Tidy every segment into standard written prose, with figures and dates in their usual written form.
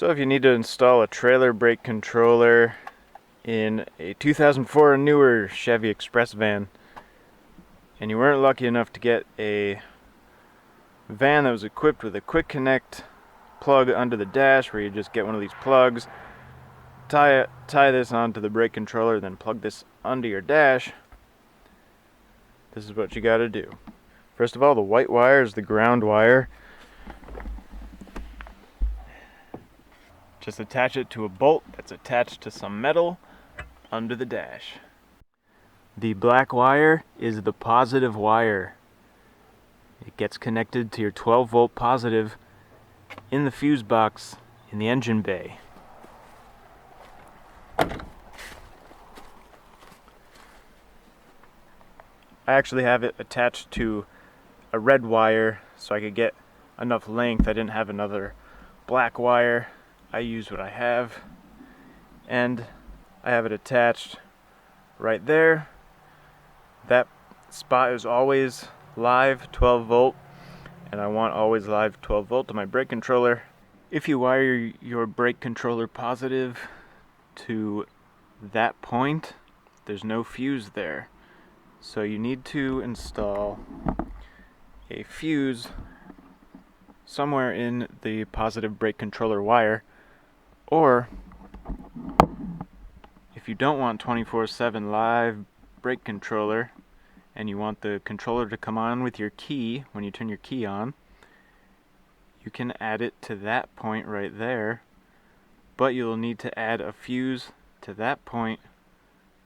So if you need to install a trailer brake controller in a 2004 or newer Chevy Express van, and you weren't lucky enough to get a van that was equipped with a quick connect plug under the dash, where you just get one of these plugs, tie this onto the brake controller, then plug this under your dash, this is what you got to do. First of all, the white wire is the ground wire. Just attach it to a bolt that's attached to some metal under the dash. The black wire is the positive wire. It gets connected to your 12-volt positive in the fuse box in the engine bay. I actually have it attached to a red wire so I could get enough length. I didn't have another black wire. I use what I have, and I have it attached right there. That spot is always live 12 volt, and I want always live 12 volt to my brake controller. If you wire your brake controller positive to that point, there's no fuse there. So you need to install a fuse somewhere in the positive brake controller wire, or if you don't want 24/7 live brake controller and you want the controller to come on with your key when you turn your key on, you can add it to that point right there, but you'll need to add a fuse to that point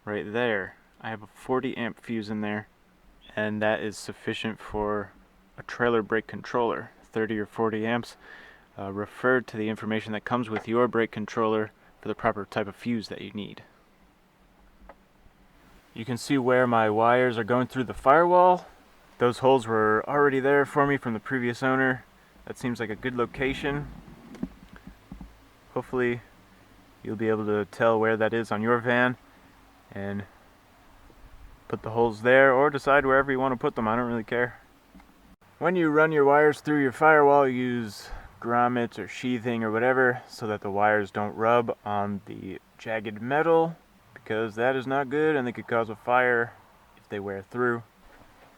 right there. I have a 40 amp fuse in there, and that is sufficient for a trailer brake controller. 30 or 40 amps. Refer to the information that comes with your brake controller for the proper type of fuse that you need. You can see where my wires are going through the firewall. Those holes were already there for me from the previous owner. That seems like a good location. Hopefully you'll be able to tell where that is on your van and put the holes there, or decide wherever you want to put them. I don't really care. When you run your wires through your firewall, use grommets or sheathing or whatever so that the wires don't rub on the jagged metal, because that is not good and they could cause a fire if they wear through.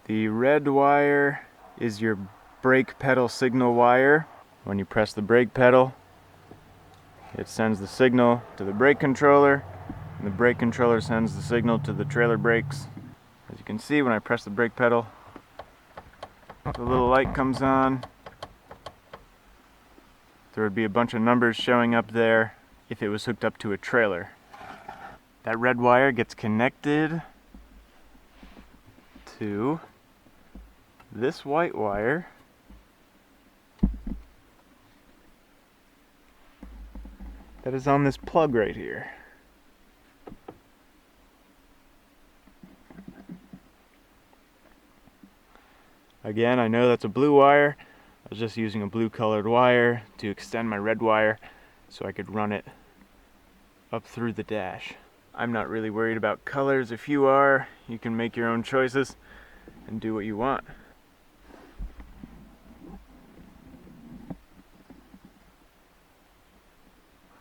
The red wire is your brake pedal signal wire. When you press the brake pedal, it sends the signal to the brake controller, and the brake controller sends the signal to the trailer brakes. As you can see, when I press the brake pedal, the little light comes on. There would be a bunch of numbers showing up there if it was hooked up to a trailer. That red wire gets connected to this white wire that is on this plug right here. Again, I know that's a blue wire. I was just using a blue colored wire to extend my red wire so I could run it up through the dash. I'm not really worried about colors. If you are, you can make your own choices and do what you want.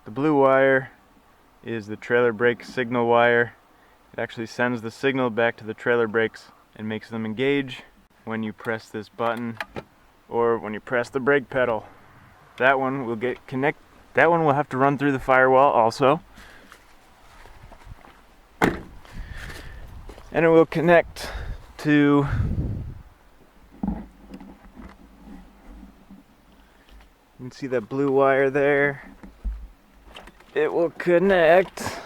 The blue wire is the trailer brake signal wire. It actually sends the signal back to the trailer brakes and makes them engage when you press this button or when you press the brake pedal. That one will that one will have to run through the firewall also. And it will connect to you can see that blue wire there. It will connect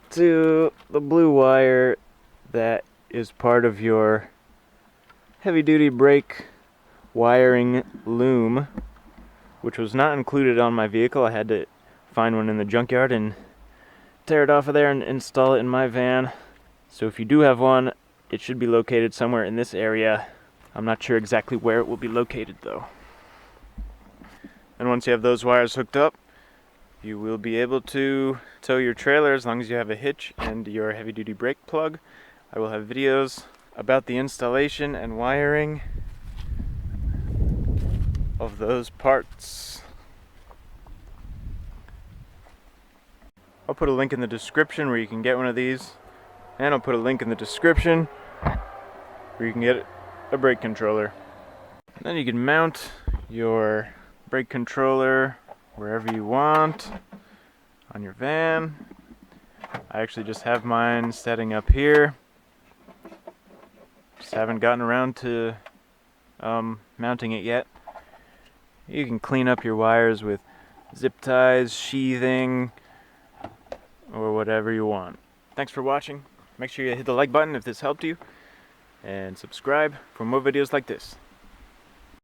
to the blue wire that is part of your heavy-duty brake wiring loom, which was not included on my vehicle. I had to find one in the junkyard and tear it off of there and install it in my van. So if you do have one, it should be located somewhere in this area. I'm not sure exactly where it will be located though. And once you have those wires hooked up, you will be able to tow your trailer as long as you have a hitch and your heavy-duty brake plug. I will have videos about the installation and wiring of those parts. I'll put a link in the description where you can get one of these, and I'll put a link in the description where you can get a brake controller. And then you can mount your brake controller wherever you want on your van. I actually just have mine setting up here. Just haven't gotten around to mounting it yet. You can clean up your wires with zip ties, sheathing, or whatever you want. Thanks for watching. Make sure you hit the like button if this helped you, and subscribe for more videos like this.